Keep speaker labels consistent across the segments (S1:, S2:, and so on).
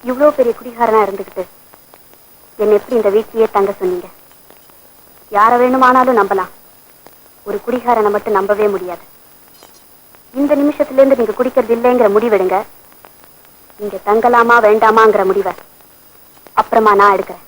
S1: இவ்வளவு பெரிய குடிகாரனா இருந்துகிட்டு என்ன எப்படி இந்த வீட்லயே தங்க சொன்னீங்க? யார வேணுமானாலும் நம்பலாம், ஒரு குடிகாரனை மட்டும் நம்பவே முடியாது. இந்த நிமிஷத்துல இருந்து நீங்க குடிக்கிறது இல்லைங்கிற முடிவெடுங்க. நீங்க தங்கலாமா வேண்டாமாங்கிற முடிவை அப்புறமா நான் எடுக்கிறேன்.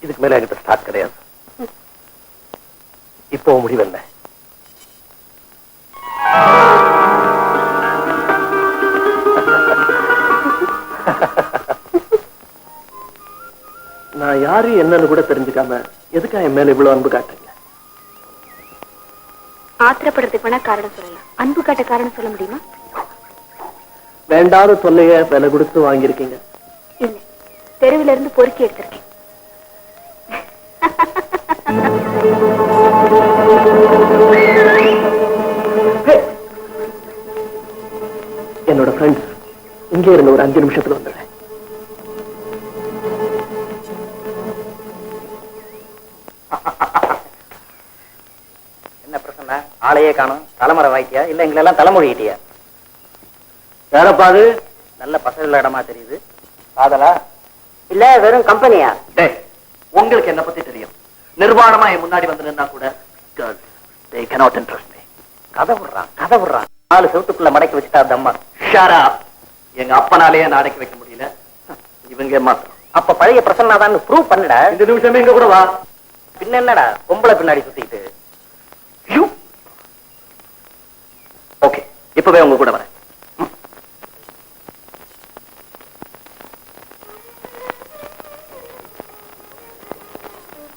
S2: இதுக்கு மேல என்கிட்ட ஸ்டார்ட் கிடையாது. இப்போ முடிவு என்ன? நான் யாரு என்னன்னு கூட தெரிஞ்சுக்காம எதுக்கா என் மேல இவ்வளவு அன்பு காட்டுறீங்க?
S1: ஆத்திரப்படுறதுக்கு வேணா காரணம் சொல்லலாம், அன்பு காட்ட காரணம் சொல்ல முடியுமா?
S2: வேண்டாத தொல்லைய விலை கொடுத்து வாங்கியிருக்கீங்க.
S1: இல்ல, தெருவில இருந்து பொறுக்கி எடுத்திருக்கேன்.
S2: என்னோட ஃப்ரெண்ட்ஸ் இங்கே இருந்த ஒரு 5 நிமிஷத்துல வந்துடுறேன்.
S3: என்ன பிரச்சனை? ஆளையே காணும். தலைமுறை வாய்க்கியா இல்ல எங்களெல்லாம் தலைமொழிட்டியா?
S2: யாரப்பா அது?
S3: நல்ல பசங்க இடமா தெரியுது. காதலா இல்ல வெறும் கம்பெனியா?
S2: உங்களுக்கு என்ன பத்தி தெரியும்? நிர்வாணமா என் முன்னாடி வந்து நின்னா கூட they cannot interest me.
S3: கதை விடுறான் 4 செவத்துக்குள்ள மடக்கி வச்சுட்டா தம்மா.
S2: Shut up. எங்க அப்பனாலேயே நான் அடக்கி வைக்க முடியல, இவங்க மாத்திரம்.
S3: அப்ப பழைய பிரசன்னா தான் ப்ரூவ் பண்ணடா.
S2: இந்த நிமிஷமே எங்க கூட வா.
S3: பின்ன என்னடா பொம்பளை பின்னாடி சுத்திட்டு?
S2: ஓகே, இப்பவே உங்க கூட வரேன்.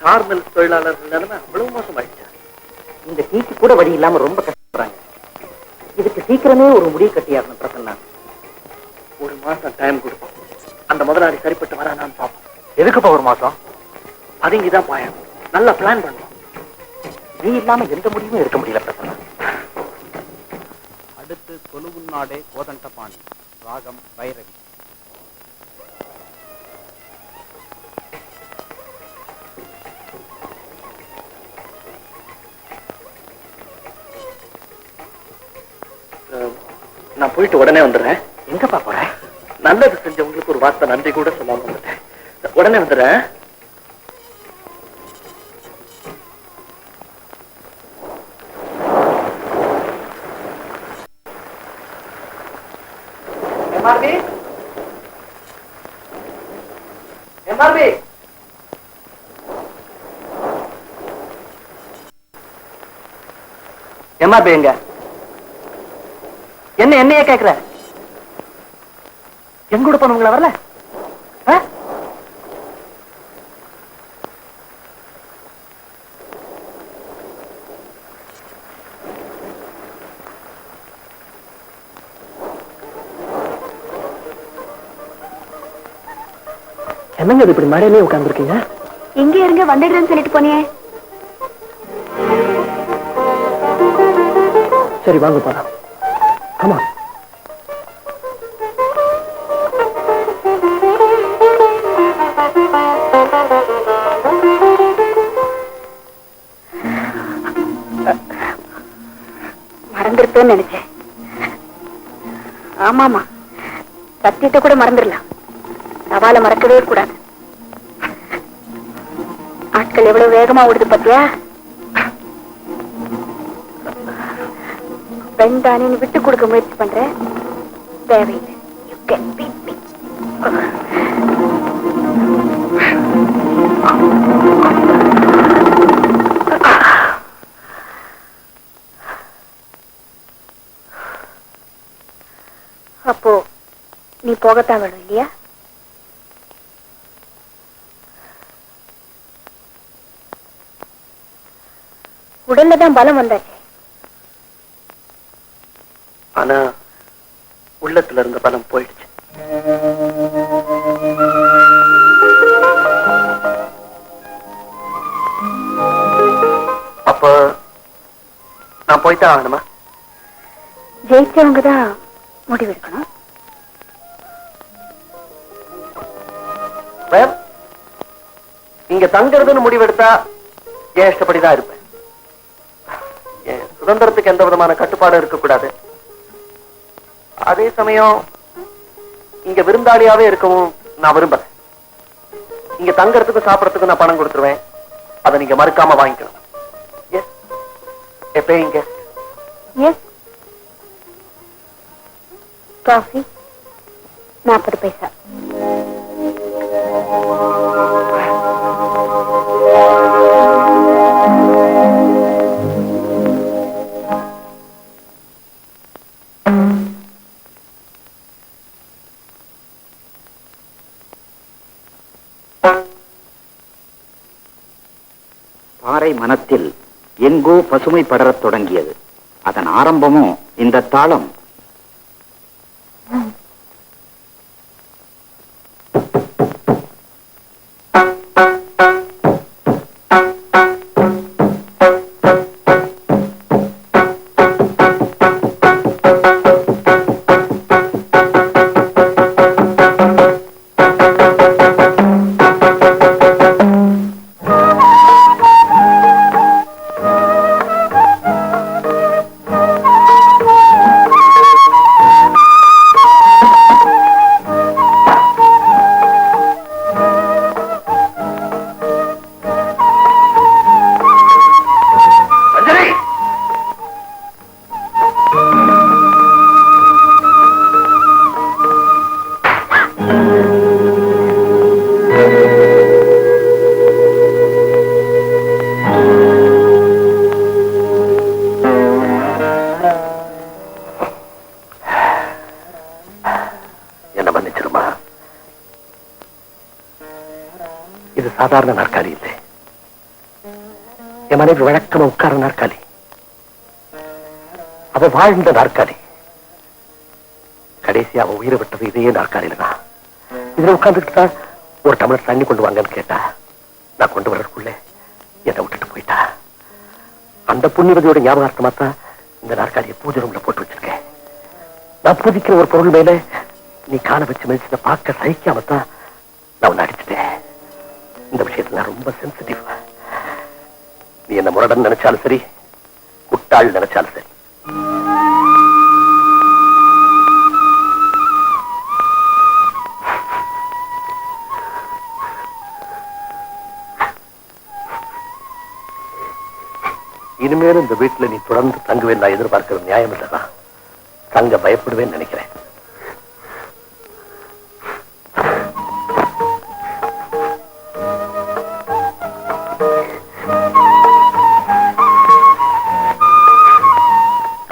S2: கார்மெல் தொழிலாளர்கள் நிலைமை அவ்வளவு மோசமாயிடுச்சா?
S3: இந்த டீக்கு கூட வழி இல்லாம ரொம்ப கஷ்டப்படுறாங்க. இதுக்கு சீக்கிரமே ஒரு முடிவு கட்டியாகணும் பிரசன்னா.
S2: ஒரு மாசம் டைம் கொடுப்போம். அந்த முதலாளி சரிப்பட்டு வரானான்னு பார்ப்போம்.
S3: எதுக்குப்பா ஒரு மாசம்?
S2: அதுங்கதான் பாயம். நல்ல பிளான் பண்ணுவோம்.
S3: நீ இல்லாம எந்த முடிவும் எடுக்க முடியல பிரசன்னா.
S4: அடுத்து கொலுவுன்னாடே கோதண்டபாணி, ராகம் பைரவி.
S2: நான் போயிட்டு உடனே வந்துடுறேன்.
S3: எங்கப்பா போறேன்?
S2: நல்லது செஞ்சவங்களுக்கு ஒரு வார்த்தை நன்றி கூட சொல்லாம வந்துட்டேன். உடனே வந்துடுறேன்.
S3: எம்ஆர்பி எங்க? என்னையே கேக்குற? எங்க கூட போனவங்கள வரல?
S2: என்னங்க இது இப்படி மழையிலே உட்கார்ந்துருக்கீங்க?
S1: எங்க இருங்க வந்துடுறேன்னு சொல்லிட்டு போனியே.
S2: சரி வாங்க போலாம். ஆமா
S1: மறந்துட்டேன்னு நினைச்சேன். ஆமாமா, சத்தியத்தை கூட மறந்துடலாம், சவாலை மறக்கவே கூடாது. ஆட்கள் எவ்வளவு வேகமா ஓடுது பத்தியா? பெண்தானே நீ விட்டு கொடுக்க முயற்சி பண்ற, தேவையில்லை. You can beat me. அப்போ நீ போகத்தான் வேணும் இல்லையா? உடல்ல தான் பலம் வந்தாச்சு.
S2: ஆனா உள்ளத்துல இருந்த பலம் போயிடுச்சு. அப்ப நான் போய்தான் ஆகணுமா?
S1: ஜெயிச்சவங்க தான் முடிவெடுக்கணும்.
S2: இங்க தங்குறதுன்னு முடிவெடுத்தா என் இஷ்டப்படிதான் இருப்பேன். என் சுதந்திரத்துக்கு எந்த விதமான கட்டுப்பாடும் இருக்கக்கூடாது. அதே சமயம் இங்க விருந்தாளியாவே இருக்கவும் நான் விரும்புறேன். இங்க தங்கறதுக்கும் சாப்பிடறதுக்கும் நான் பணம் கொடுத்துருவேன். அதை நீங்க மறுக்காம வாங்கிக்கணும். எஸ், எப்பயும் இங்க.
S1: எஸ். காஃபி 40 பைசா.
S3: பாறை மனத்தில் எங்கோ பசுமை படரத் தொடங்கியது. அதன் ஆரம்பமும் இந்த தாளம்.
S2: சாதாரண நாற்காலி இல்லை. என் மனைவி வழக்கமா உட்கார நாற்காலி. அவ வாழ்ந்த நாற்காலி. கடைசியா அவ உயிரை விட்டது இதே நாற்காலியில தான். இதுல உட்கார்ந்துட்டு ஒரு டம்ளர் தண்ணி கொண்டு வாங்கன்னு கேட்டா, நான் கொண்டு வர்றதுக்குள்ள என்னை விட்டுட்டு போயிட்டா. அந்த புண்ணியவதியோட ஞாபகார்த்தமா தான் இந்த நாற்காலியை பூஜை ரூம்ல போட்டு வச்சிருக்கேன். நான் பூஜிக்கிற ஒரு பொருள் மேல நீ காலை வச்சு மெதிச்சதை பார்க்க சகிக்காமத்தான் நான் உன்னை அடிச்சுட்டேன். இந்த விஷயத்துல நான் ரொம்ப சென்சிட்டிவ். நீ என்ன முரடன் நினைச்சாலும் சரி, முட்டாள் நினைச்சாலும் சரி. இனிமேல் இந்த வீட்டுல நீ தொடர்ந்து தங்குவேன் நான் எதிர்பார்க்கிறது நியாயம் இல்லதான். தங்க பயப்படுவேன்னு நினைக்கிறேன்.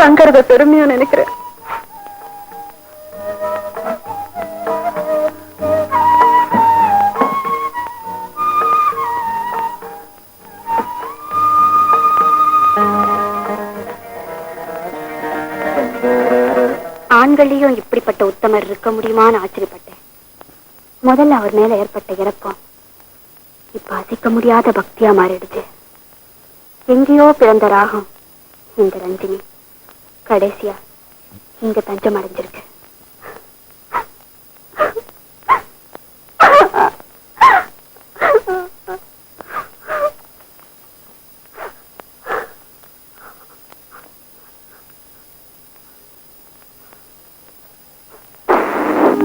S1: தங்கறத பெருமையா நினைக்கிறேன். ஆண்களையும் இப்படிப்பட்ட உத்தமர் இருக்க முடியுமான்னு ஆச்சரியப்பட்டேன். முதல்ல அவர் மேல ஏற்பட்ட இறக்கம் இப்ப அசைக்க முடியாத பக்தியா மாறிடுச்சு. எங்கேயோ பிறந்த ராகம் இந்த ரஞ்சினி கடைசியா இங்க தஞ்சம் அடைஞ்சிருக்கு.
S2: இந்த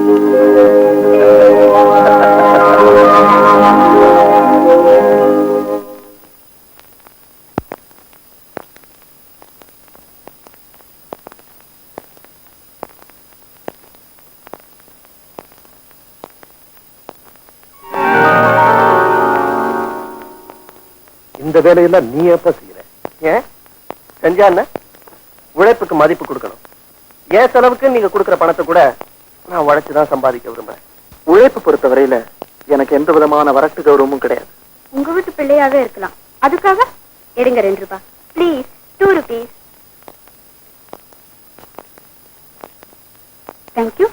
S2: வேலையெல்லாம் நீ எப்ப செய்யற? ஏன் செஞ்சா என்ன? உழைப்புக்கு மதிப்பு கொடுக்கணும். ஏன் செலவுக்கு நீங்க கொடுக்கிற பணத்தை கூட நான் உழைச்சுதான் சம்பாதிக்க விரும்புறேன். உழைப்பு பொறுத்தவரையில எனக்கு எந்த விதமான வரட்டு கௌரவமும் கிடையாது.
S1: உங்க வீட்டு பிள்ளையாவே இருக்கலாம். அதுக்காக எடுங்க 2 ரூபாய் ப்ளீஸ். 2 rupees. தேங்க்யூ.